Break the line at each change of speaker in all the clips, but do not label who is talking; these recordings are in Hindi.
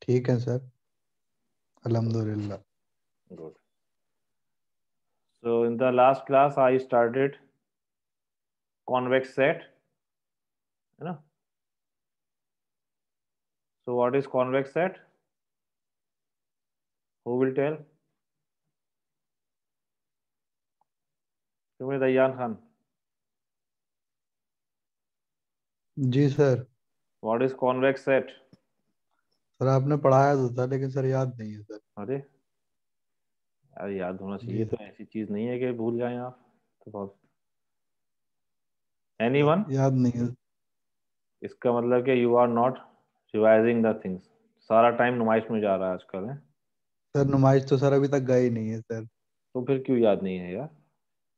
ठीक है सर, अल्हम्दुलिल्लाह।
Good. So in the last class I started convex set, है ना? So what is convex set? Who will tell? तुम्हें दयान खान.
जी sir.
What is convex set?
Sir आपने पढ़ाया तो था लेकिन सर याद नहीं है सर।
अरे यार याद होना चाहिए,
जी
तो ऐसी चीज नहीं है कि भूल जाएं आप. तो बहुत. Anyone?
याद नहीं है।
इसका मतलब कि you are not revising the things. सारा टाइम नुमाइश में जा रहा है आजकल है.
सर नुमाइश तो सर अभी तक गई नहीं है सर।
तो फिर क्यों याद नहीं है यार?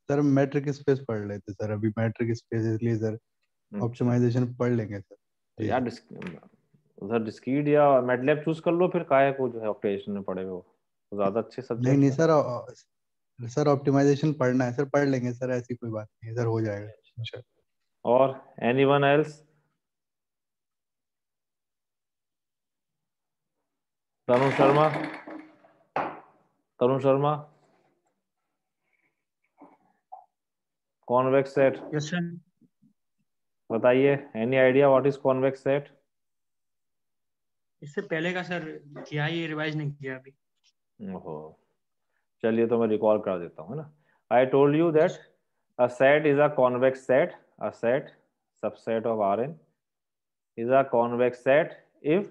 सर मैट्रिक स्पेस पढ़ लेते सर, अभी मैट्रिक स्पेस इसलिए सर
अच्छा.
ऑप्टिमाइजेशन पढ़ लेंगे सर।
तो
जी
यार
सर।
उधर डिस्क्रीट या मैटलैब चूज कर लो, फिर काहे को जो है ऑप्टिमाइजेशन में पड़े हो. तो ज्यादा अच्छे
नहीं नहीं
सब्जेक्ट है.
सर, सर ऑप्टिमाइजेशन पढ़ना है सर, पढ़ लेंगे सर, ऐसी कोई बात नहीं है सर, हो जाएगा इंशाल्लाह।
और anyone else? Tarun Sharma. Tarun Sharma. Convex set.
Yes sir.
बताइए, any idea what is convex set?
इससे पहले का सर किया, ये रिवाइज नहीं किया अभी।
ओहो. चलिए तो मैं रिकॉल कर देता हूँ, है ना. I told you that a set is a convex set. A set, subset of Rn, is a convex set if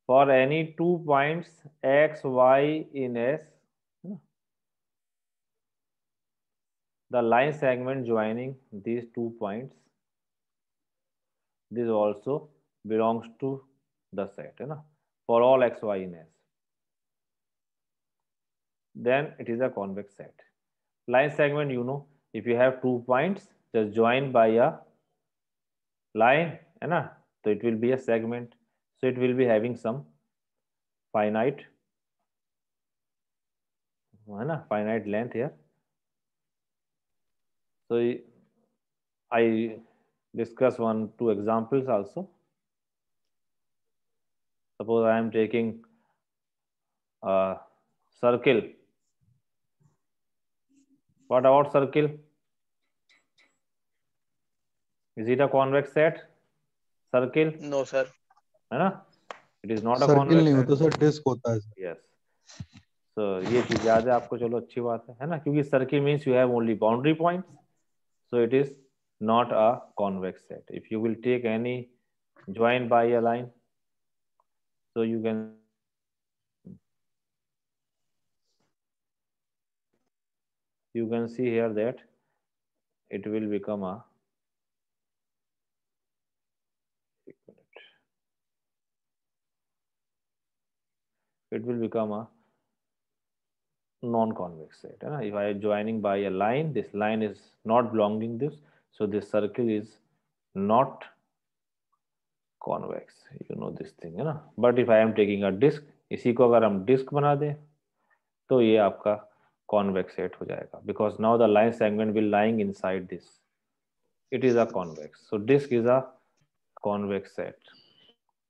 for any 2 points x, y in S, the line segment joining these 2 points, this also belongs to the set, है ना, for all x, y in S, then it is a convex set. Line segment, you know, if you have 2 points just joined by a line, है ना, तो it will be a segment, so it will be having some finite, है ना, finite length here. So I discuss 1-2 examples also. Suppose I am taking a circle. What about circle? Is it a convex set? Circle,
no sir.
है ना? It is not a
circle
convex
नहीं
set.
होता सर, डिस्क होता है सर।
Yes. So ये चीज याद है आपको, चलो अच्छी बात है ना, क्योंकि circle means you have only boundary points, so it is not a convex set. If you will take any joined by a line, so you can see here that it will become a, it will become a non-convex set, है ना. If I am joining by a line, this line is not belonging this, so this circle is not convex, you know this thing, है ना. But if I am taking a disk, इसी को अगर हम डिस्क बना दें तो ये आपका convex set हो जाएगा, because now the line segment will lying inside this, it is a convex. So disk is a convex set,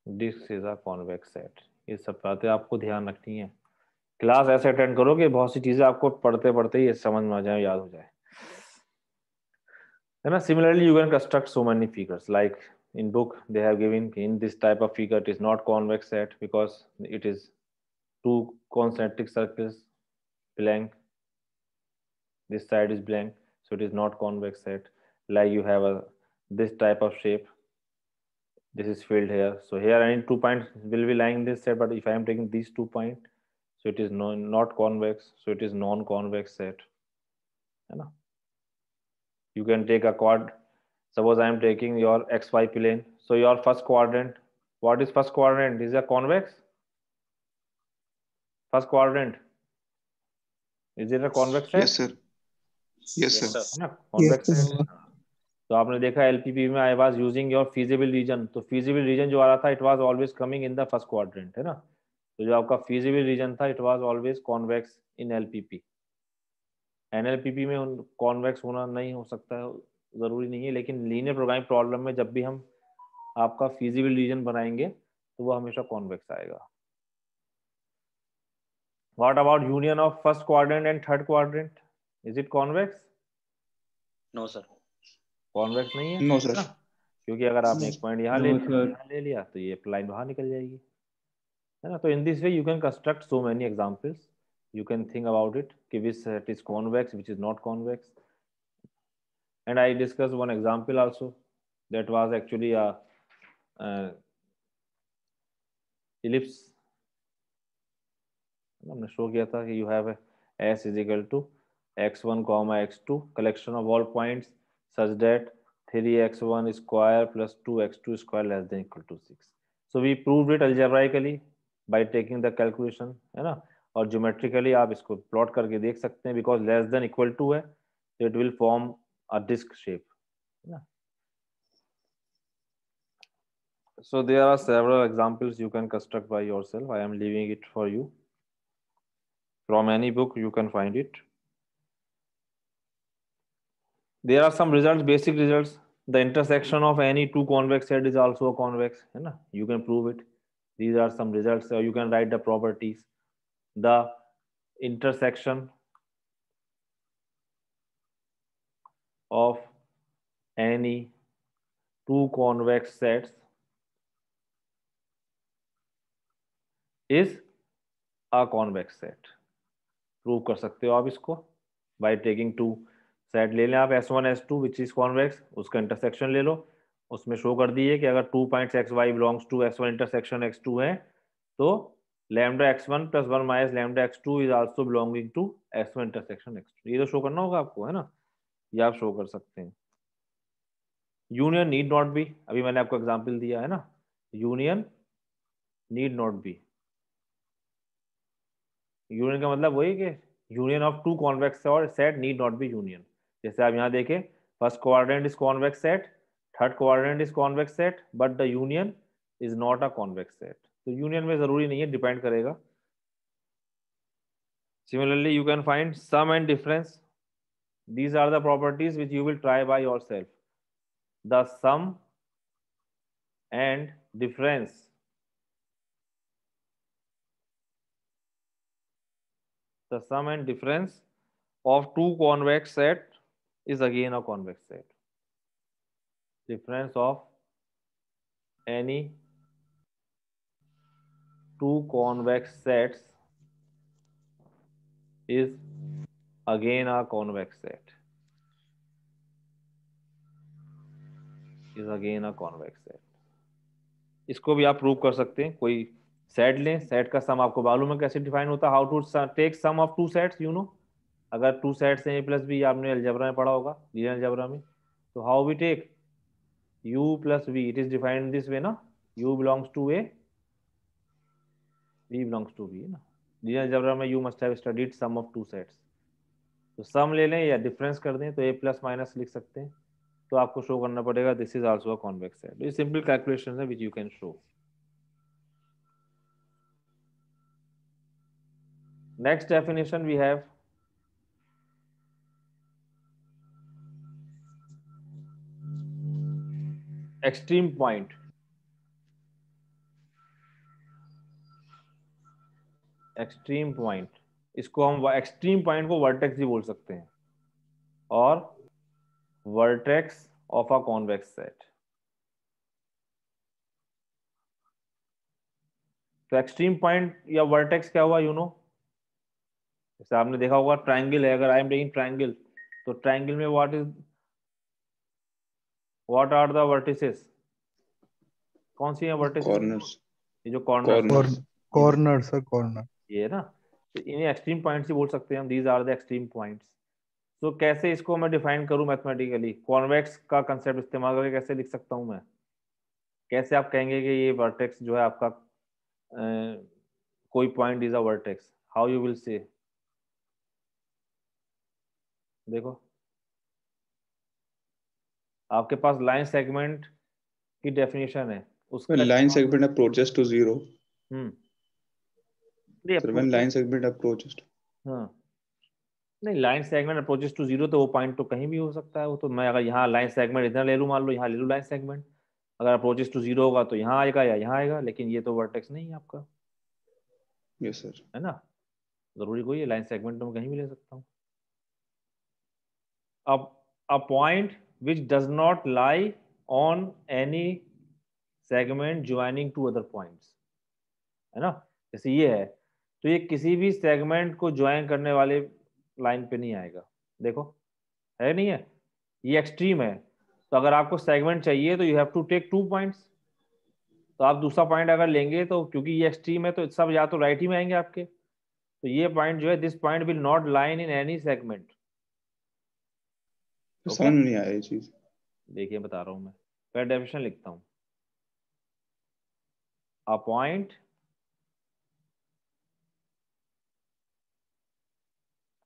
disk is a convex set. ये सब बातें आपको ध्यान रखनी है. क्लास ऐसे अटेंड करो कि बहुत सी चीजें आपको पढ़ते पढ़ते ही समझ में आ जाए, याद हो जाए, है ना. Similarly you can construct so many figures, like in book they have given in this type of figure, it is not convex set because it is two concentric circles blank, this side is blank, so it is not convex set. Like you have a this type of shape, this is filled here, so here any 2 points will be lying in this set, but if I am taking these 2 points, so it is not convex, so it is non-convex set, है ना. You can take a quad. Suppose I am taking your xy plane, so your first quadrant, what is first quadrant? Is a convex? First quadrant, is it a convex set?
Yes sir, yes
yes
sir.
Sir.
है ना, convex set. तो आपने देखा एलपीपी में I was using your feasible region, तो फीजिबल रीजन जो आ रहा था it was always coming in the first quadrant, है ना. तो जो आपका फीजिबल रीजन था it was always convex in LPP. NLPP में कॉन्वेक्स होना नहीं हो सकता है, जरूरी नहीं है, लेकिन लीनियर प्रोग्रामिंग प्रॉब्लम में जब भी हम आपका फीजिबल रीजन बनाएंगे तो वो हमेशा कॉन्वेक्स आएगा. What about union of first quadrant and third quadrant? Is it convex?
No sir,
Convex नहीं है
No, sir.
ना, क्योंकि अगर आपने एक पॉइंट यहाँ ले
No,
लिया,
sir.
यहाँ ले लिया तो ये लाइन बाहर निकल जाएगी, है ना. तो in this way you can construct so many examples. You can think about it कि which set is convex, which is not convex. And I discussed one example also that was actually a ellipse. हमने शो किया था कि you have S is equal to x1 comma x2 collection of all points such that 3x1 square plus 2x2 square less than equal to 6. So we proved it algebraically by taking the calculation, है ना. और geometrically आप इसको plot करके देख सकते हैं, because less than equal to है so it will form a disc shape, है ना. So there are several examples you can construct by yourself. I am leaving it for you. From any book you can find it. There are some results, basic results. The intersection of any two convex set is also a convex, है ना. You can prove it. These are some results. Or you can write the properties. The intersection of any two convex sets is a convex set. Prove कर सकते हो आप इसको by taking two सेट ले लें आप S1 S2 which is convex, उसका इंटरसेक्शन ले लो, उसमें शो कर दिए कि अगर 2 points xy belongs to S1 intersection x2 है तो lambda x1 plus 1 minus lambda x2 is also belonging to S1 intersection x2. ये तो शो करना होगा आपको, है ना. ये आप शो कर सकते हैं. यूनियन नीड नॉट बी, अभी मैंने आपको एग्जांपल दिया है ना. Union need not be. Union का मतलब वही कि यूनियन ऑफ टू कॉन्वेक्स और set need not be union. जैसे आप यहाँ देखें, first quadrant is convex set, third quadrant is convex set, but the union is not a convex set. तो यूनियन में जरूरी नहीं है, डिपेंड करेगा. Similarly you can find sum and difference. These are the properties which you will try by yourself. The sum and difference the sum and difference of two convex set is again a convex set. Difference of any two convex sets is again a convex set. Is again a convex set. इसको भी आप प्रूव कर सकते हैं. कोई सेट लें, सेट का सम आपको मालूम है कैसे डिफाइन होता है. How to take sum of two sets, you know. अगर टू सेट्स हैं a प्लस बी, आपने अलजेब्रा में पढ़ा होगा, लीनियर अलजेब्रा में. तो how we take u plus v, it is defined this way ना. u belongs to a, v belongs to b, ना. लीनियर अलजेब्रा में you must have studied sum of two sets. तो सम ले लें या डिफरेंस कर दें तो a प्लस माइनस लिख सकते हैं. तो आपको शो करना पड़ेगा this is also a convex set. ये सिंपल कैलकुलेशन है which you can show. Next definition we have extreme point. Extreme point, इसको हम extreme point को vertex भी बोल सकते हैं, और vertex of a convex set. तो extreme point या vertex क्या हुआ, you know. जैसे आपने देखा होगा ट्रायंगल है, अगर आई एम टेकिंग ट्रायंगल, तो ट्रायंगल में व्हाट आर द वर्टिसेस, कौन सी है वर्टिसेस?
Corners.
ये जो कॉर्नर,
कॉर्नर सर, कॉर्नर
ये है ना. तो इन्हें एक्सट्रीम पॉइंट्स ही बोल सकते हैं हम. These are the extreme points. तो कैसे इसको मैं डिफाइन करूं मैथमेटिकली, कॉन्वेक्स का कंसेप्ट इस्तेमाल करके कैसे लिख सकता हूं मैं. कैसे आप कहेंगे कि ये वर्टेक्स जो है आपका कोई point is a vertex, how you will say. देखो आपके पास लाइन सेगमेंट की डेफिनेशन है, उसका
When line segment approaches to zero. So when line segment approaches to.
हाँ नहीं, line segment approaches to zero तो वो पॉइंट तो कहीं भी हो सकता है. वो तो मैं अगर यहाँ लाइन सेगमेंट इधर ले लूँ, मान लो यहाँ ले लूँ लाइन सेगमेंट, अगर अप्रोचेस टू जीरो होगा तो यहाँ आएगा या यहाँ आएगा, लेकिन ये तो वर्टेक्स नहीं है आपका.
Yes sir.
है ना. जरूरी कोई है, लाइन सेगमेंट तो मैं कहीं भी ले सकता हूँ. अब a point which does not lie on any segment joining two other points, है ना. जैसे ये है तो ये किसी भी सेगमेंट को ज्वाइन करने वाले लाइन पे नहीं आएगा. देखो है नहीं है, ये एक्सट्रीम है. तो अगर आपको सेगमेंट चाहिए तो you have to take 2 points. तो आप दूसरा पॉइंट अगर लेंगे तो क्योंकि ये एक्सट्रीम है तो सब या तो राइट ही में आएंगे आपके. तो ये पॉइंट जो है, this point will not line in any segment.
समझ में नहीं आया ये चीज.
देखिए बता रहा हूं मैं, पहले डेफिनेशन लिखता हूं. A point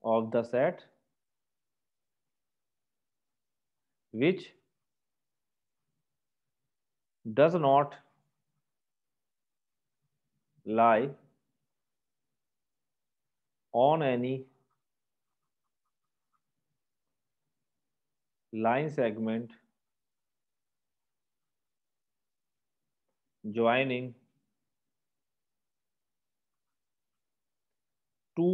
of the set which does not lie on any line segment joining two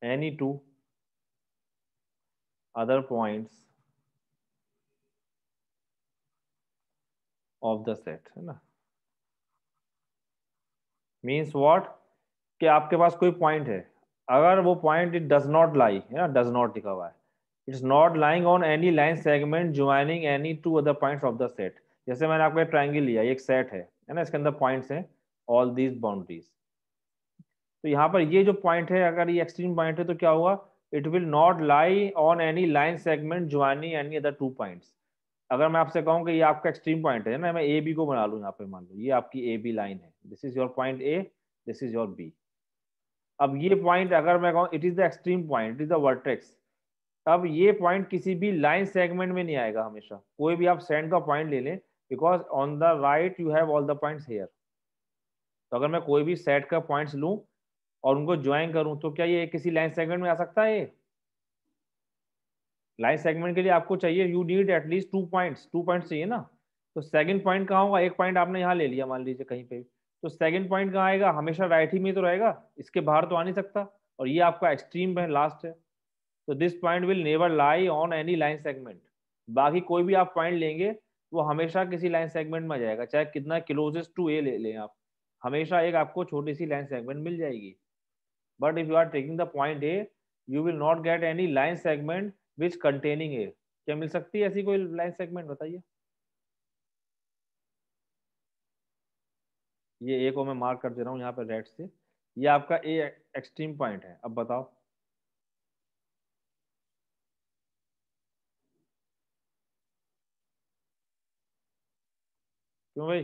any two other points of the set, है ना. मीन्स व्हाट, कि आपके पास कोई पॉइंट है, अगर वो point it does not lie, है ना, डज नॉट लिखा हुआ है, it's not lying on any line segment joining any two other points of the set. जैसे मैंने आपको एक ट्रायंगल लिया, एक सेट है ना, इसके अंदर पॉइंट्स हैं ऑल दीज बाउंड्रीज. तो यहाँ पर ये जो पॉइंट है, अगर ये एक्सट्रीम पॉइंट है तो क्या हुआ, it will not lie on any line segment joining any other 2 points. अगर मैं आपसे कहूँ कि ये आपका एक्सट्रीम पॉइंट है ना, मैं ए बी को बना लूँ यहाँ पे, मान लो ये आपकी ए बी लाइन है, this is your point A, this is your B. अब ये पॉइंट अगर मैं कहूँ it is the extreme point, it is the vertex, अब ये पॉइंट किसी भी लाइन सेगमेंट में नहीं आएगा हमेशा. कोई भी आप सेंड का पॉइंट ले लें, because on the right you have all the points here. तो अगर मैं कोई भी सेट का पॉइंट्स लूँ और उनको ज्वाइन करूँ तो क्या ये किसी लाइन सेगमेंट में आ सकता है? लाइन सेगमेंट के लिए आपको चाहिए, you need at least 2 points, 2 points चाहिए ना. तो सेकंड पॉइंट कहाँ होगा, एक पॉइंट आपने यहाँ ले लिया मान लीजिए कहीं पे, तो सेकंड पॉइंट कहाँ आएगा, हमेशा राइट ही में तो रहेगा, इसके बाहर तो आ नहीं सकता. और ये आपका एक्सट्रीम है, लास्ट है. तो this point will never lie on any line segment. बाकी कोई भी आप पॉइंट लेंगे वो हमेशा किसी लाइन सेगमेंट में आ जाएगा, चाहे कितना क्लोजेस्ट टू ए ले लें आप, हमेशा एक आपको छोटी सी लाइन सेगमेंट मिल जाएगी. But if you are taking the point A, you will not get any line segment which containing A. क्या मिल सकती है ऐसी कोई लाइन सेगमेंट, बताइए. ये ए को मैं मार्क कर दे रहा हूँ यहाँ पे रेड से, ये आपका ए एक्सट्रीम पॉइंट है. अब बताओ क्यों भाई,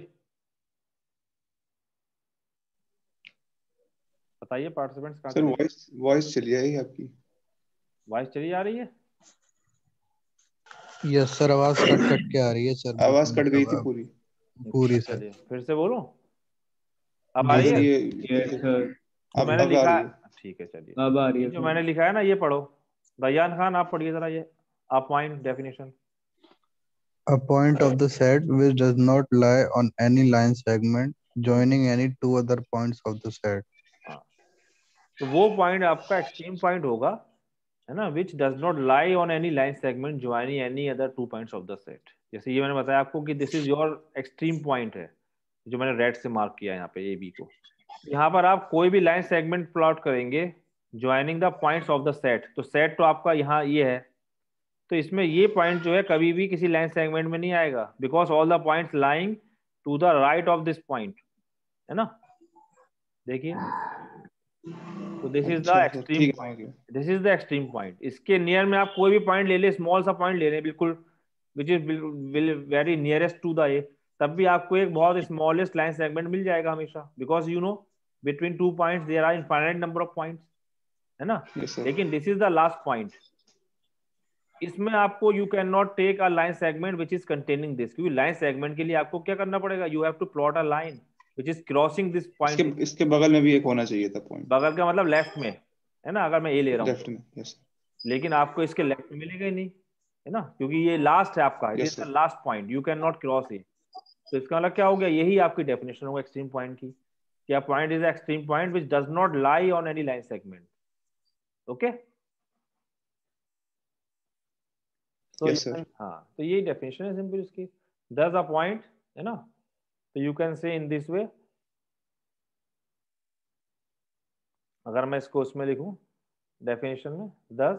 बताइए पार्टिसिपेंट्स कहाँ
सर
चले?
वॉइस चली आई आपकी.
वॉइस चली आ रही है?
यस सर, आवाज कट कट के आ रही है सर.
आवाज कट गई थी पूरी.
पूरी सर.
चलिए फिर से बोलूं, अब आ रही
सर
है?
ये
सर
जो मैंने
अब आ
लिखा,
रही है.
ठीक है चलिए,
अब आ रही है
जो
सर.
मैंने लिखा है ना ये पढ़ो. रैयान खान आप पढ़िए जरा ये, आप point definition.
A point of the set which does not lie on any line segment joining any two other points of the set.
हाँ, तो वो पॉइंट आपका एक्सट्रीम पॉइंट होगा, है ना, which does not lie on any line segment joining any other 2 points of the set. जैसे ये मैंने बताया आपको कि this is your extreme point है, जो मैंने रेड से मार्क किया यहाँ पे ए बी को. यहाँ पर आप कोई भी लाइन सेगमेंट प्लॉट करेंगे joining the points of the set, तो सेट तो आपका यहाँ ये है, तो इसमें ये पॉइंट जो है कभी भी किसी लाइन सेगमेंट में नहीं आएगा, because all the points lying to the right of this point, है ना. देखिए, तो this is the extreme point, this is the extreme point. इसके नियर में आप कोई भी पॉइंट ले ले, स्मॉल सा पॉइंट ले लें बिल्कुल, which is very nearest to the A, तब भी आपको एक बहुत स्मॉलेस्ट लाइन सेगमेंट मिल जाएगा हमेशा, because you know between 2 points there are infinite number of points, है ना. लेकिन this is the last point, इसमें आपको you can not take a line segment which is containing this, क्योंकि लाइन सेगमेंट के लिए आपको क्या करना पड़ेगा, you have to plot a line which is crossing this point.
इसके बगल में भी एक होना चाहिए था पॉइंट.
बगल का मतलब लेफ्ट में, है ना, अगर मैं ए ले रहा हूँ
लेफ्ट में. यस.
लेकिन आपको इसके लेफ्ट में मिलेगा ही नहीं, है ना, क्योंकि ये लास्ट है आपका, it is the last point, you can not cross ए. तो इसका मतलब क्या हो गया, यही आपकी डेफिनेशन होगा एक्सट्रीम पॉइंट की, कि a point is an extreme point which does not lie on any line segment. Okay? So
Yes, sir.
हाँ, तो यही डेफिनेशन है सिंपल इसकी. Thus a point, है ना? तो you can say in this way. अगर मैं इसको उसमें लिखूं डेफिनेशन में, thus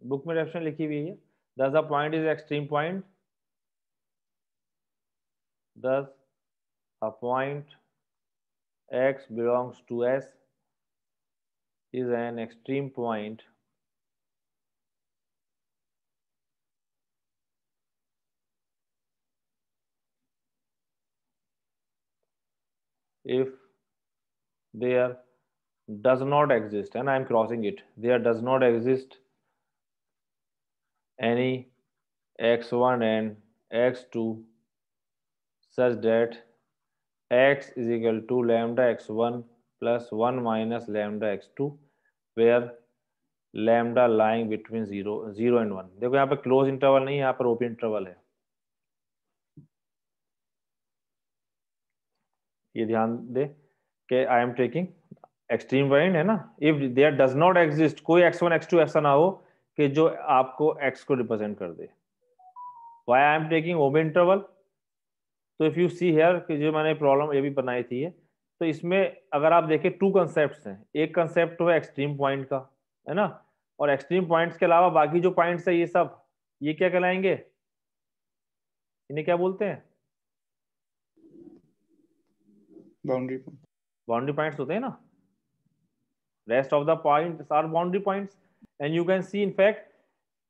बुक में डेफिनेशन लिखी हुई है. Thus a point is extreme point. Thus a point x belongs to S is an extreme point if there does not exist, and I am crossing it, there does not exist any x1 and x2 such that x is equal to lambda x1 plus 1 minus lambda x2 where lambda lying between 0 and 1. देखो यहाँ पे क्लोज इंटरवल नहीं है, यहाँ पर ओपन इंटरवल है. ये ध्यान दे कि I am taking extreme point, है ना. If there does not exist, कोई x1 x2 ऐसा ना हो कि जो आपको x को रिप्रेजेंट कर दे. Why I am taking open interval? तो इफ यू सी हियर कि जो मैंने प्रॉब्लम ये भी बनाई थी तो इसमें अगर आप देखें 2 कंसेप्ट्स हैं. एक कंसेप्ट तो है एक्सट्रीम पॉइंट का, है ना, और एक्सट्रीम पॉइंट्स के अलावा बाकी जो पॉइंट्स है ये सब, ये क्या कहलाएंगे, इन्हें क्या बोलते हैं?
Boundary point.
बाउंड्री पॉइंट्स होते हैं ना. Rest of the points are boundary points. And you can see in fact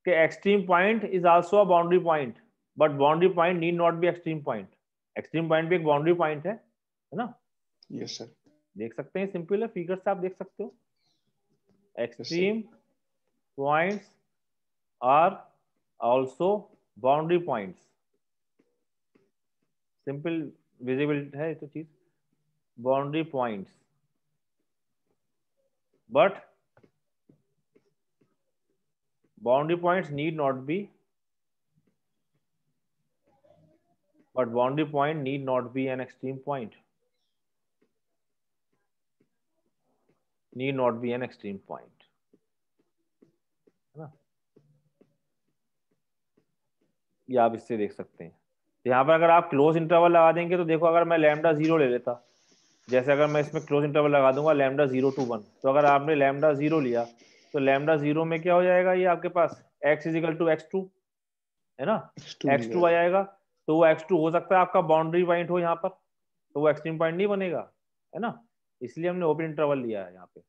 कि extreme point is also a boundary point, but boundary point need not be extreme point. Extreme point भी एक बाउंड्री पॉइंट है ना.
Yes sir.
देख सकते हैं, सिंपल है, फिगर से आप देख सकते हो. Extreme points are also boundary points. Simple visible है तो चीज, boundary points, but boundary points need not be, but boundary point need not be an extreme point, need not be an extreme point, है ना. ये आप इससे देख सकते हैं. यहाँ पर अगर आप क्लोज इंटरवल लगा देंगे तो देखो, अगर मैं लैम्डा 0 ले लेता, जैसे अगर मैं इसमें क्लोज इंटरवल लगा दूंगा लैम्डा 0 to 1, तो अगर आपने लैम्डा 0 लिया तो लैम्डा 0 में क्या हो जाएगा, ये आपके पास x is equal to x2, है ना. x2 आ जाएगा, तो वो x2 हो सकता है आपका बाउंड्री पॉइंट हो यहाँ पर, तो वो एक्सट्रीम पॉइंट नहीं बनेगा, है ना. इसलिए हमने ओपन इंटरवल लिया है यहाँ पे.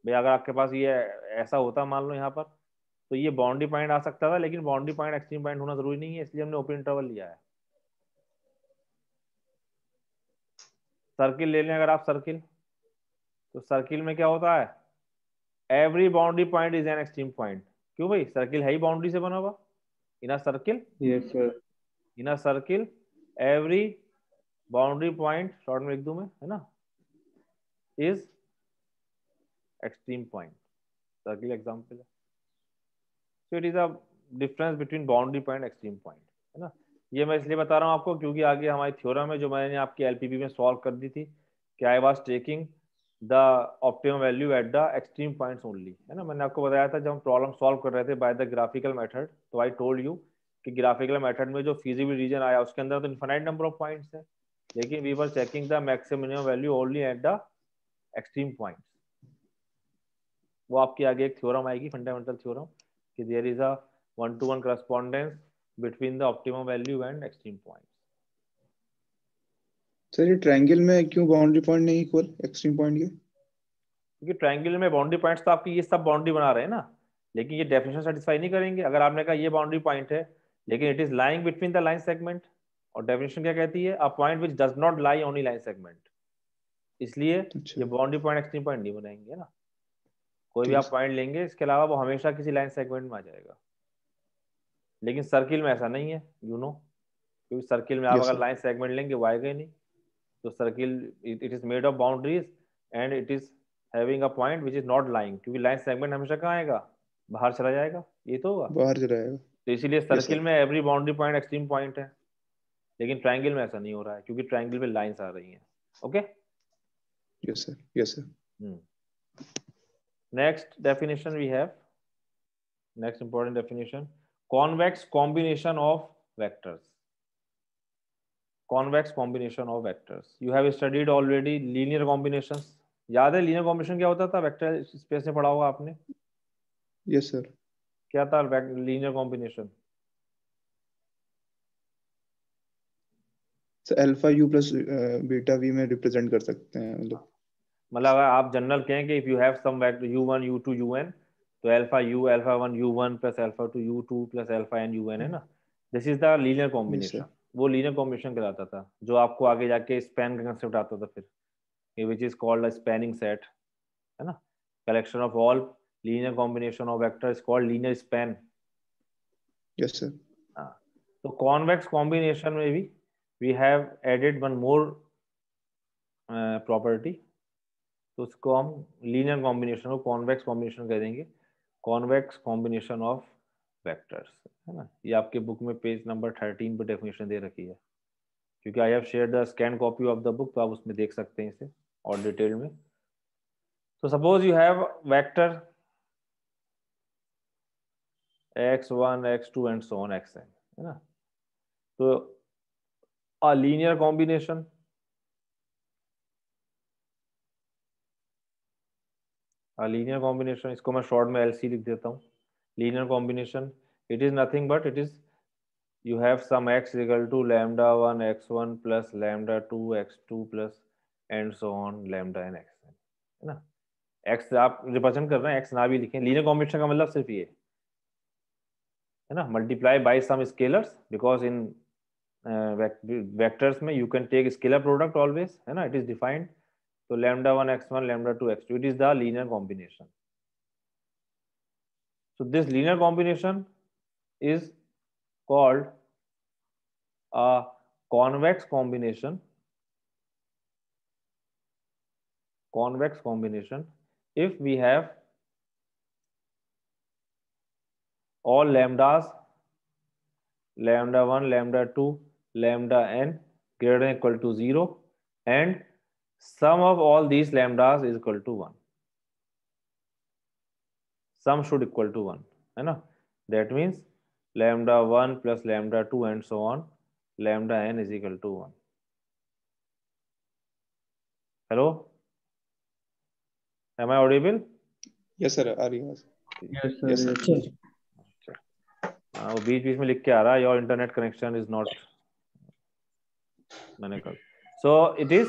भाई अगर आपके पास ये ऐसा होता मान लो यहाँ पर, तो ये बाउंड्री पॉइंट आ सकता था, लेकिन बाउंड्री पॉइंट एक्सट्रीम पॉइंट होना जरूरी नहीं है, इसलिए हमने ओपन इंटरवल लिया है. सर्किल ले लें अगर आप सर्किल, तो सर्किल में क्या होता है, every boundary point is an extreme point. क्यों भाई, सर्किल है ही बाउंड्री से बना हुआ. In a circle,
yes sir.
In a circle every boundary point, short में लिख दूं मैं, है ना, is extreme point. Circle example है. So it is a difference between boundary point extreme point, है ना. ये मैं इसलिए बता रहा हूँ आपको क्योंकि आगे हमारी थ्योरम है जो मैंने आपकी एलपीपी में सॉल्व कर दी थी कि I was taking the optimum value eight the extreme points only, है ना. मैंने आपको बताया था जब हम प्रॉब्लम सॉल्व कर रहे थे बाय द ग्राफिकल मेथड, तो आई टोल्ड यू कि ग्राफिकल मेथड में जो फीजिबल रीजन आया उसके अंदर तो इनफाइनाइट नंबर ऑफ पॉइंट्स है, लेकिन we were checking the maximum value only at the extreme points. वो आपकी आगे एक थ्योरम आएगी, फंडामेंटल थ्योरम, कि there is a 1-to-1 correspondence between the optimum value and extreme points.
Sir ये ट्रायंगल में क्यों बाउंड्री पॉइंट नहीं इक्वल एक्सट्रीम पॉइंट के?
क्योंकि ट्रायंगल में बाउंड्री पॉइंट्स तो आपकी ये सब बाउंड्री बना रहे हैं ना, लेकिन ये डेफिनेशन सेटिस्फाई नहीं करेंगे. अगर आपने कहा ये बाउंड्री पॉइंट है लेकिन it is lying between the line segment, और डेफिनेशन क्या कहती है, a point which does not lie only line segment, इसलिए ये बाउंड्री पॉइंट एक्सट्रीम पॉइंट नहीं बनाएंगे ना. कोई भी आप पॉइंट लेंगे इसके अलावा वो हमेशा किसी लाइन सेगमेंट में आ जाएगा. लेकिन सर्किल में ऐसा नहीं है, यू नो, क्योंकि सर्किल में आप अगर लाइन सेगमेंट लेंगे वो आएगा ही नहीं. तो circle it is made of boundaries and it is having a point which is not lying, क्योंकि लाइन सेगमेंट हमेशा कहाँ आएगा, बाहर चला जाएगा, ये तो होगा
बाहर चला जाएगा.
तो इसीलिए सर्किल में every boundary point extreme point है, लेकिन ट्रायंगल में ऐसा नहीं हो रहा है क्योंकि ट्रायंगल में लाइंस आ रही हैं. Okay,
Yes, sir. Yes, sir.
Next definition we have. Next important definition: convex combination of vectors. Convex combination of vectors. You have studied already linear combinations. याद है linear combination क्या होता था? वेक्टर स्पेस में पढ़ा होगा आपने.
Yes, sir.
क्या था linear combination?
So alpha u plus beta v में represent कर सकते हैं मतलब.
मतलब अगर आप जनरल कहें कि if you have some vector u1 u2 un, तो alpha1 u1 plus alpha2 u2 plus alpha n un है ना. This is the linear combination. वो linear combination कहलाता था, जो आपको आगे जाके span का concept आता था फिर, which is called a spanning set, है ना. Collection of all linear combination of vectors is called linear span.
Yes, sir.
तो convex combination में भी we have added one more property. तो उसको हम लीनियर कॉम्बिनेशन को कॉन्वेक्स कॉम्बिनेशन कह देंगे. कॉन्वेक्स कॉम्बिनेशन ऑफ वेक्टर्स, है ना. ये आपके बुक में पेज नंबर 13 पर डेफिनेशन दे रखी है, क्योंकि I have share the scan copy of the book, तो आप उसमें देख सकते हैं इसे और डिटेल में. तो suppose you have vector x1 x2 and so on xn, है ना. तो a linear combination, linear combination, इसको मैं शॉर्ट में LC लिख देता हूँ. Linear combination, it is nothing but it is you have some x equal to lambda 1 x1 plus lambda 2 x2 plus and so on lambda n xn, है ना. x आप रिप्रेजेंट कर रहे हैं, x ना भी लिखें. लीनियर कॉम्बिनेशन का मतलब सिर्फ ये है ना, multiply by some scalars, because in vectors में you can take scalar product always, है ना. It is defined. तो lambda 1 x1 lambda 2 x2, it is the linear combination. So this linear combination is called a convex combination. Convex combination if we have all lambdas, lambda 1 lambda 2 lambda n greater than equal to 0, and sum of all these lambdas is equal to 1. Sum should equal to 1, है ना. That means lambda 1 plus lambda 2 and so on lambda n is equal to 1. Hello, am I audible?
Yes, sir. आ रही है.
Yes, sir.
Yes, sir.
Yes, sir.
वो बीच बीच में लिख के आ रहा है your internet connection is not, मैंने कहा. सो इट इज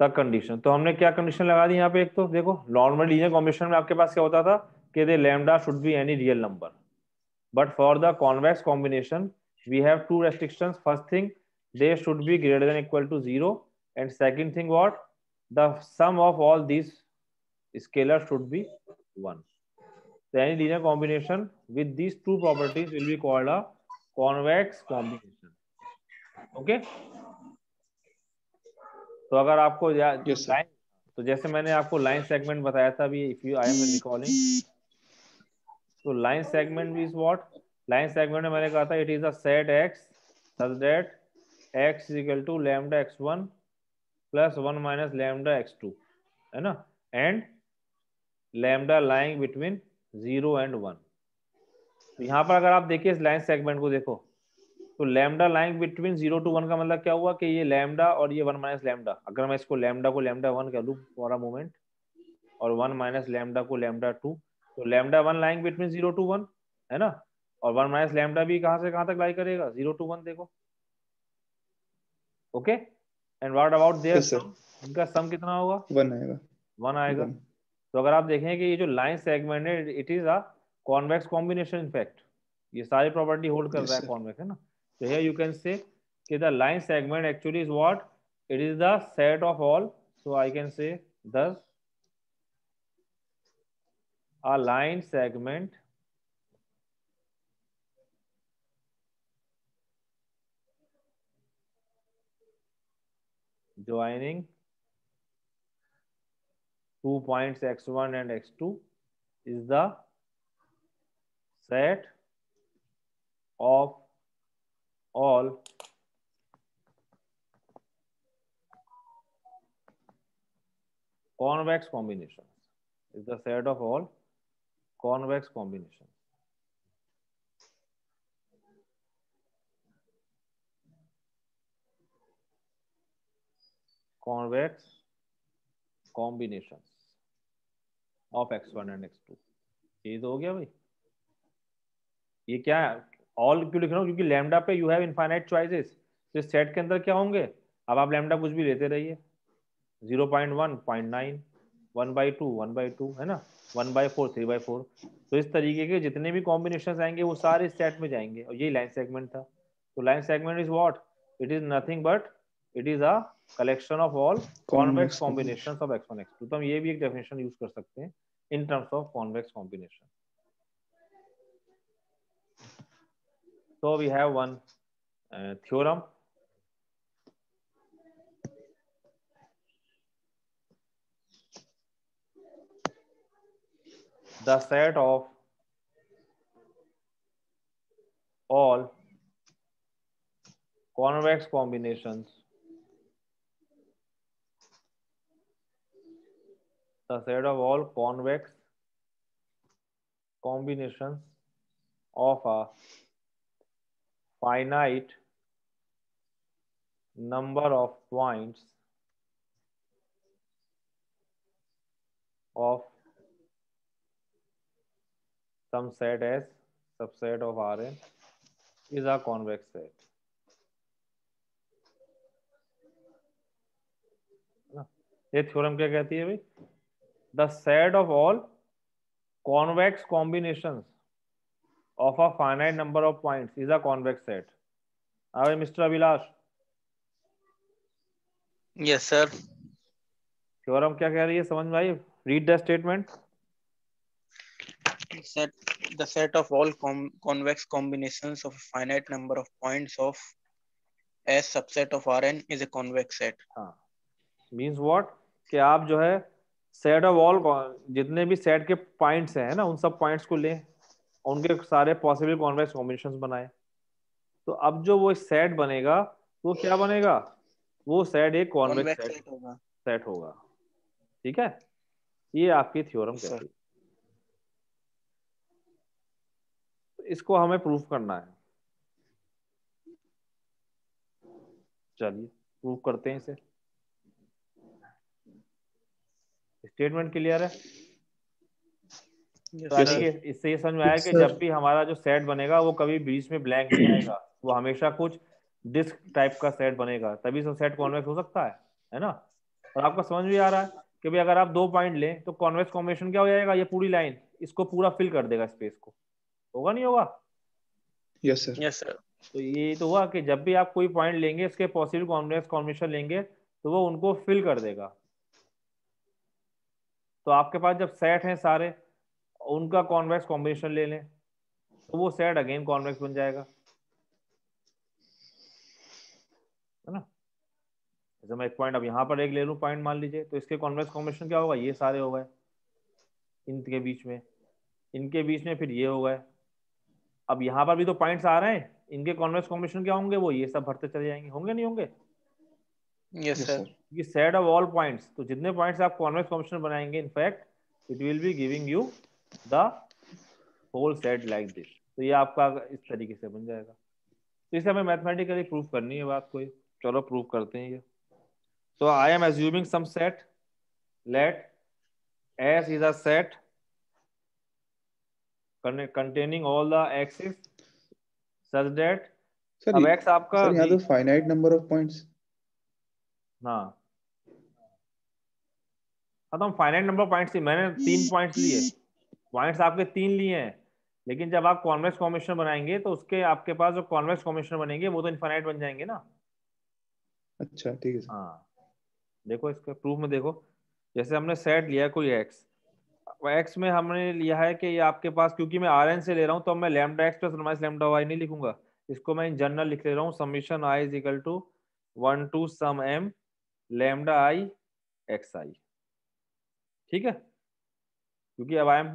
द कंडीशन. तो हमने क्या कंडीशन लगा दी यहाँ पे? एक तो देखो, नॉर्मल लीनियर कॉम्बिनेशन में आपके पास क्या होता था कि the lambda should be any real number, but for the convex combination we have two restrictions. First thing, they should be greater than equal to 0, and second thing what, the sum of all this scalar should be 1. So any linear combination with these two properties will be called a convex combination. Okay? तो अगर आपको
Yes, sir.
लाइन, तो जैसे मैंने आपको लाइन सेगमेंट बताया था अभी, if you I am recalling, तो line segment is what? Line segment में मैंने कहा था it is a set x such that x is equal to lambda x1 plus 1 minus lambda x2, है ना, and lambda lying between 0 and 1. तो यहाँ पर अगर आप देखिए इस लाइन सेगमेंट को देखो, तो लैम्डा लाइंग बिटवीन 0 to 1 का मतलब क्या हुआ कि ये लैम्डा और ये 1 माइनस लैम्डा, अगर मैं इसको लैम्डा को लैम्डा 1 कह लूँ फॉर अ मोमेंट, और 1 माइनस लैम्डा को लैम्डा 2, तो लैम्डा 1 लाइंग बिटवीन 0 to 1, है ना, और 1 माइनस लैम्डा भी कहाँ से कहाँ तक लाई करेगा? 0 to 1. देखो, okay. And what about their sum? इनका सम कितना होगा?
1 आएगा.
1 आएगा. तो अगर आप देखें कि ये जो लाइन सेगमेंट है, it is a convex combination. In fact ये सारी प्रॉपर्टी होल्ड कर रहा है कॉन्वेक्स, है ना. तो हियर यू कैन से कि the line segment actually is what? It is the set of all. So I can say thus a line segment joining 2 points x1 and x2 is the set of all convex combinations is the set of all convex combinations. Convex combinations of x1 and x2. ये तो हो गया भाई. ये क्या ऑल क्यों लिख रहा हूँ, क्योंकि लैम्डा पे यू हैव इनफाइनाइट चॉइसेस. इस सेट के अंदर क्या होंगे, अब आप लैम्डा कुछ भी लेते रहिए. 0.1, 0.9, 1/2, 1/2 है ना, 1/4, 3/4. तो इस तरीके के जितने भी कॉम्बिनेशन आएंगे वो सारे इस सेट में जाएंगे. और ये लाइन सेगमेंट था. तो line segment is what, it is nothing but it is a collection of all convex combinations of x1 x2. तो हम ये भी एक डेफिनेशन यूज कर सकते हैं in terms of convex combination. So we have one theorem. The set of all convex combinations, the set of all convex combinations of a finite number of points of some set as subset of Rn is a convex set. ये थ्योरम क्या कहती है भाई, the set of all convex combinations of a finite number of points is a convex set. Are Mr. Abhilash?
Yes, sir.
Theorem क्या कह रही है, समझ में आई? Read the statement.
The set of all convex combinations of a finite number of points of S subset of Rn is a convex set.
हाँ, means what कि आप जो है सेट ऑफ ऑल जितने भी सेट के पॉइंट्स हैं ना, उन सब पॉइंट्स को लें, उनके सारे पॉसिबल कॉन्वेक्स कॉम्बिनेशंस बनाए. तो अब जो वो सेट बनेगा वो क्या बनेगा, वो सेट एक कॉन्वेक्स सेट
होगा.
सेट होगा. ठीक है, ये आपकी थ्योरम कहती है. इसको हमें प्रूफ करना है. चलिए प्रूफ करते हैं इसे. स्टेटमेंट क्लियर है? यानी कि इससे ये समझ में आया कि जब भी हमारा जो सेट बनेगा वो कभी बीच में ब्लैंक नहीं आएगा, वो हमेशा कुछ डिस्क टाइप का सेट बनेगा, तभी तो सेट कॉन्वेक्स हो सकता है ना. और आपको समझ भी आ रहा है कि भाई अगर आप 2 पॉइंट लें तो कॉन्वेक्स कॉम्बिनेशन क्या हो जाएगा, ये पूरी लाइन इसको पूरा फिल कर देगा स्पेस को. होगा नहीं होगा?
Yes sir.
Yes sir.
तो ये तो हुआ कि जब भी आप कोई पॉइंट लेंगे इसके पॉसिबल कॉन्वेक्स कॉम्बिनेशन लेंगे तो वो उनको फिल कर देगा. तो आपके पास जब सेट हैं सारे, उनका कॉन्वेक्स कॉम्बिनेशन ले लें तो वो सेट अगेन कॉन्वेक्स बन जाएगा, है ना. जैसे मैं एक पॉइंट अब यहाँ पर एक ले लूँ पॉइंट मान लीजिए, तो इसके कॉन्वेक्स कॉम्बिनेशन क्या होगा, ये सारे हो गए इनके बीच में, इनके बीच में फिर ये हो गए. अब यहाँ पर भी तो पॉइंट्स आ रहे हैं, इनके कॉन्वेक्स कॉम्बिनेशन क्या होंगे, वो ये सब भरते चले जाएंगे. होंगे नहीं होंगे?
Yes sir.
ये सेट ऑफ ऑल पॉइंट्स, तो जितने पॉइंट्स आप कॉन्वेक्स कॉम्बिनेशन बनाएंगे in fact it will be giving you the whole set like this. तो ये आपका इस तरीके से बन जाएगा. तो इसे हमें मैथमेटिकली प्रूव करनी है बात कोई. चलो प्रूव करते हैं ये. So I am assuming some set. Let S is a set containing all the x's such that
sir
अब x आपका
सर यहाँ तो फाइनाइट नंबर ऑफ पॉइंट्स.
हाँ तो हम फाइनाइट नंबर ऑफ पॉइंट्स ही, मैंने 3 पॉइंट्स लिए, पॉइंट्स आपके 3 लिए हैं, लेकिन जब आप कॉन्वेक्स कॉम्बिनेशन बनाएंगे तो उसके आपके पास जो कॉन्वेक्स कॉम्बिनेशन बनेंगे वो तो इनफाइनाइट बन जाएंगे ना.
अच्छा ठीक है सर.
हाँ देखो इसके प्रूफ में देखो, जैसे हमने सेट लिया कोई x में हमने लिया है कि ये आपके पास, क्योंकि मैं Rn से ले रहा हूँ तो मैं lambda x plus minus lambda y नहीं लिखूंगा, इसको मैं इन जनरल लिख ले रहा हूँ summation i is equal to 1 to sum m lambda i xi. ठीक है, क्योंकि अब I am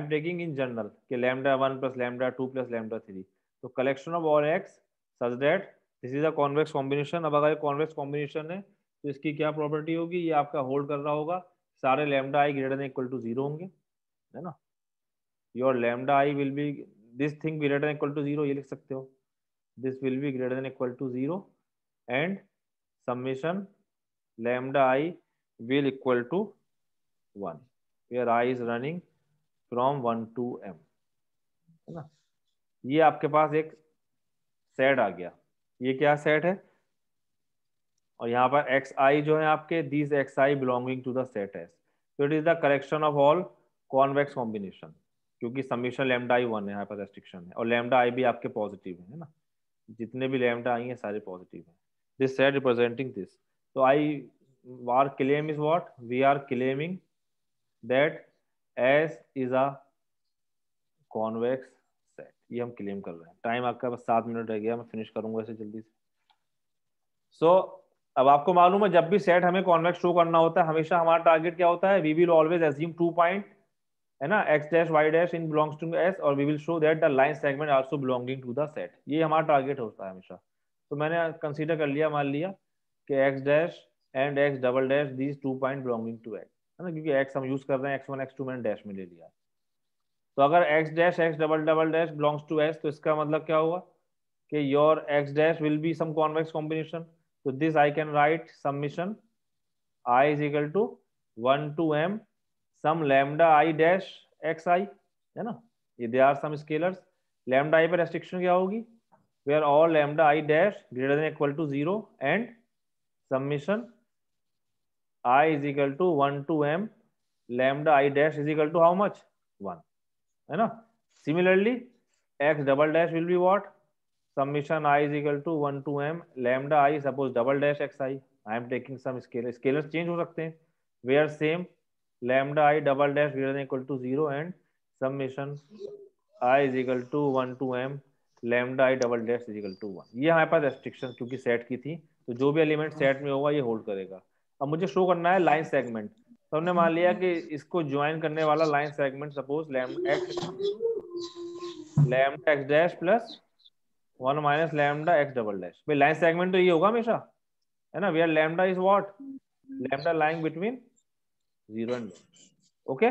taking in general कि lambda 1 plus lambda 2 plus lambda 3, तो collection of all x such that this is a convex combination. अब अगर कॉन्वेक्स कॉम्बिनेशन है तो इसकी क्या प्रॉपर्टी होगी, ये आपका होल्ड कर रहा होगा, सारे lambda i greater than equal to 0 होंगे, है ना। Your lambda i will be this thing greater than equal to 0, ये लिख सकते हो, this will be greater than equal to 0 and summation lambda I will equal to 1 where I is running from 1 to m, है ना। ये आपके पास एक सेट आ गया, ये क्या सेट है, और यहाँ पर एक्स आई जो है आपके, this x I belonging to the set S, तो it is the correction of all convex combination, क्योंकि समीशन लैम्डा आई 1 है, यहाँ पर रेस्ट्रिक्शन है, और लैम्डा आई भी आपके पॉजिटिव है ना, जितने भी लैम्डा आई हैं सारे पॉजिटिव हैं। This set representing this, so our claim is what? We are claiming that S is a convex set, ये हम क्लेम कर रहे हैं। टाइम आपका बस 7 मिनट रह गया, मैं फिनिश करूंगा इसे जल्दी से। सो अब आपको मालूम है, जब भी सेट हमें कॉन्वेक्स शो करना होता है, हमेशा हमारा टारगेट क्या होता है, we will always assume 2 point, है ना, x dash y dash in belongs to S, और we will show that the line segment also belonging to the set, ये हमारा टारगेट होता है हमेशा। तो मैंने कंसीडर कर लिया, मान लिया कि x dash and x double dash these 2 point belonging to x, है ना, क्योंकि x हम यूज कर रहे हैं, x1 x2 मैंने डैश में ले लिया। तो अगर x dash x double double dash belongs to S, तो इसका मतलब क्या होगा कि your x dash will be some convex combination, तो this I can write summation I is equal to 1 to m sum lambda I dash x I, है ना, ये they are some scalars. Lambda I पर रेस्ट्रिक्शन क्या होगी, where all lambda I dash greater than equal to 0 and summation I is equal to 1 to m lambda I dash is equal to how much, 1, है ना। Similarly x double dash will be what, summation I is equal to 1 to m lambda I, suppose double dash xi, I am taking some scalar, scalars change हो सकते हैं, where same lambda I double dash greater than equal to 0 and summation I is equal to 1 to m lambda I double dash is equal to 1। ये हमारे पास रेस्ट्रिक्शन क्योंकि सेट की थी, तो जो भी एलिमेंट सेट में होगा ये होल्ड करेगा। अब मुझे शो करना है लाइन सेगमेंट, तो हमने मान लिया कि इसको ज्वाइन करने वाला line segment suppose lambda x dash plus 1 minus lambda x double dash, भाई लाइन सेगमेंट तो ये होगा हमेशा, है ना, where lambda is what, lambda lying between 0 and 1, okay.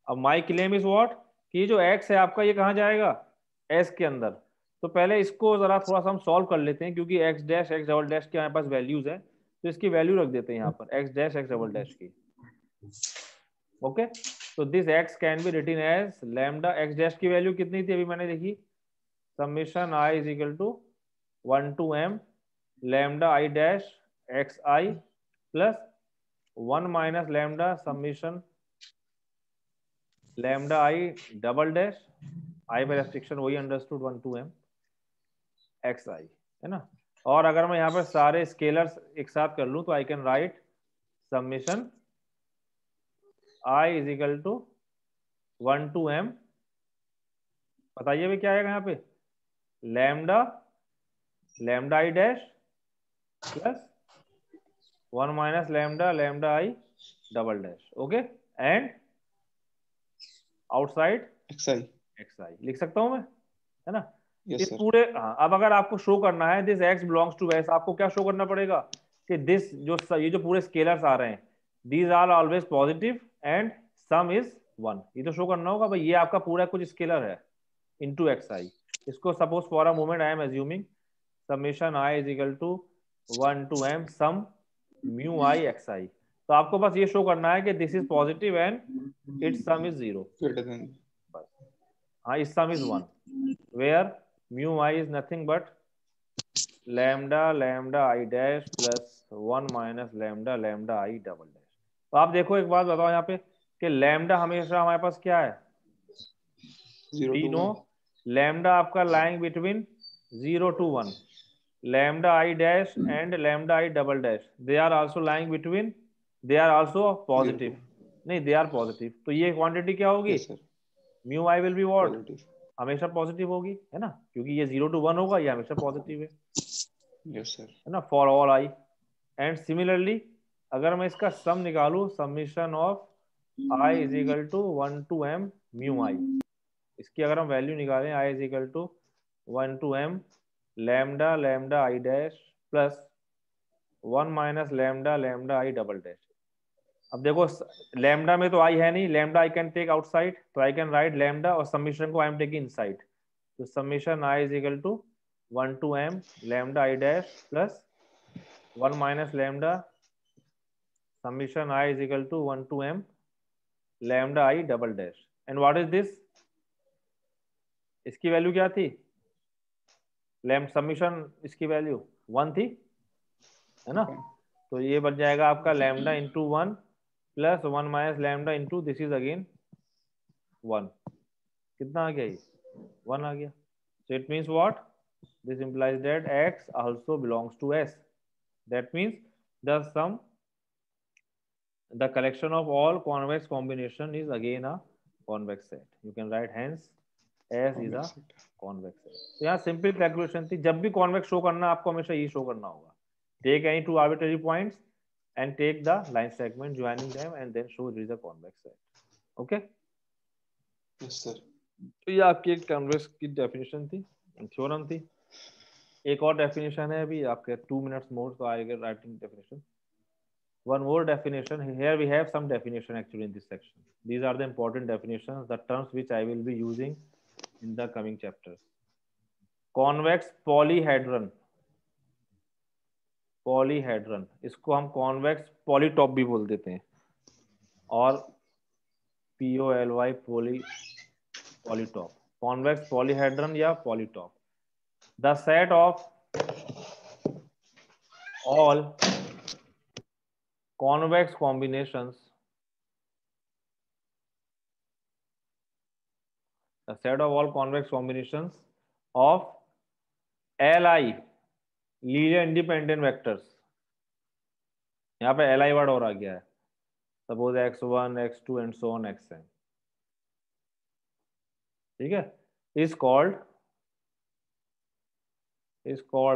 अब माय क्लेम इज व्हाट, कि ये जो x है आपका ये कहाँ जाएगा, s के अंदर। तो पहले इसको जरा थोड़ा सा हम सॉल्व कर लेते हैं, क्योंकि x dash x double dash के हमारे पास वैल्यूज है, तो इसकी वैल्यू रख देते हैं यहाँ पर x dash x double dash की, ओके। तो this x can be written as lambda x dash की वैल्यू कितनी थी अभी मैंने देखी, summation I is equal to 1 to m lambda I dash x I plus 1 minus lambda summation lambda I double dash, I पर रेस्ट्रिक्शन वही understood 1 to m x I, है ना। और अगर मैं यहाँ पर सारे स्केलर्स एक साथ कर लूं, तो I can write summation i is equal to 1 to m, बताइए भी क्या आएगा यहाँ पे, lambda lambda I dash plus 1 minus lambda lambda I double dash, okay, and outside x i लिख सकता हूं मैं, है ना। इस पूरे, हाँ, अब अगर आपको शो करना है this x belongs to s, आपको क्या शो करना पड़ेगा कि दिस जो ये जो पूरे स्केलर्स आ रहे हैं, these are always positive and sum is 1, ये तो शो करना होगा भाई, ये आपका पूरा कुछ स्केलर है इनटू xi। इसको suppose for a moment I am assuming summation i is equal to 1 to m sum mu i xi, तो आपको बस ये शो करना है कि this is positive and it's sum is 0, बस, हाँ, इस sum is 1 where mu i is nothing but lambda lambda I dash plus 1 minus lambda lambda I double dash। तो आप देखो एक बात बताओ यहाँ पे कि lambda हमेशा हमारे पास क्या है, we know lambda आपका lying between 0 to 1, lambda I dash and lambda I double dash they are also lying between, they are also positive, नहीं they are positive, तो ये क्वांटिटी क्या होगी, mu i will be what, हमेशा पॉजिटिव होगी, है ना, क्योंकि ये 0 to 1 होगा, ये हमेशा पॉजिटिव है,
यस सर,
है ना, for all i. And similarly अगर मैं इसका सम निकालू, summation of i is equal to 1 to m mu i, इसकी अगर हम वैल्यू निकालें i is equal to 1 to m lambda lambda i dash plus 1 minus lambda lambda I double dash. अब देखो लैम्डा में तो आई है नहीं, lambda I can take outside, तो आई कैन राइट लैम्डा और समीशन को आई एम टेकिंग इनसाइड, तो summation i is equal to 1 to m lambda I dash plus 1 minus lambda summation I is equal to 1 to m lambda I double dash, and what is this? इसकी वैल्यू क्या थी? लैम्ब समीशन इसकी वैल्यू 1 थी, है ना? तो ये बन जाएगा आपका lambda into 1 plus 1 minus lambda into this is again 1। कितना आ गया ये? 1 आ गया। So it means what? This implies that x also belongs to S. That means the sum, the collection of all convex combination is again a convex set. You can write hence S is a convex set. तो यहाँ सिंपल कैलकुलेशन थी, जब भी कॉन्वेक्स शो करना आपको हमेशा ये शो करना होगा, take any two arbitrary points and take the line segment joining them and then show it is a convex set. Okay?
Yes sir.
तो ये आपकी एक कॉन्वेक्स की डेफिनेशन थी, थ्योरम थी। एक और डेफिनेशन है अभी आपके 2 minutes more, so I get writing definition. One more definition. Here we have some definition actually in this section. These are the important definitions, the terms which I will be using in the coming chapters. Convex polyhedron, polyhedron, इसको हम convex polytope भी बोल देते हैं, और POLY polytope, convex polyhedron या polytope. The set of all convex combinations, the set of all convex combinations of Li linear independent vectors, यहाँ पे Li वर्ड और आ गया है, suppose x1 x2 and so on xn, ठीक है, is called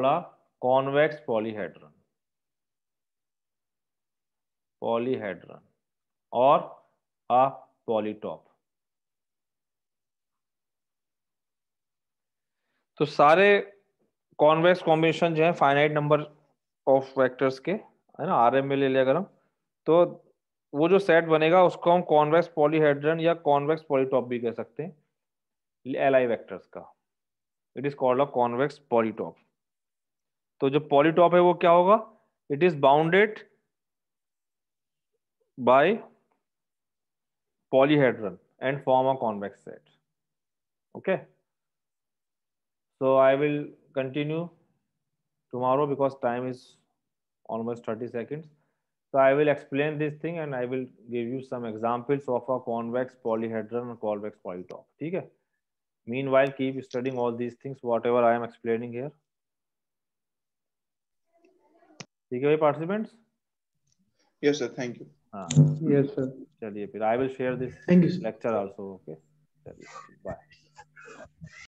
a convex polyhedron, polyhedron or a polytope. तो सारे कॉन्वेक्स कॉम्बिनेशन जो है फाइनाइट नंबर ऑफ वेक्टर्स के, है ना, आरएम में ले लिया अगर हम, तो वो जो सेट बनेगा उसको हम कॉन्वेक्स पॉलीहेड्रन या कॉन्वेक्स पॉलीटॉप भी कह सकते हैं एलआई वेक्टर्स का। It is called a convex polytope. तो जो पॉलीटॉप है वो क्या होगा? It is bounded by polyhedron and form a convex set. Okay, so I will continue tomorrow because time is almost 30 seconds. So I will explain this thing and I will give you some examples of a convex polyhedron and convex polytope. ठीक है? Meanwhile, keep studying all these things, whatever I am explaining here. ठीक है भाई participants?
Yes sir, thank you.
हाँ,
Yes, sir.
चलिए फिर I will share this
Thank you, sir.
lecture also. Okay, चलिए, bye.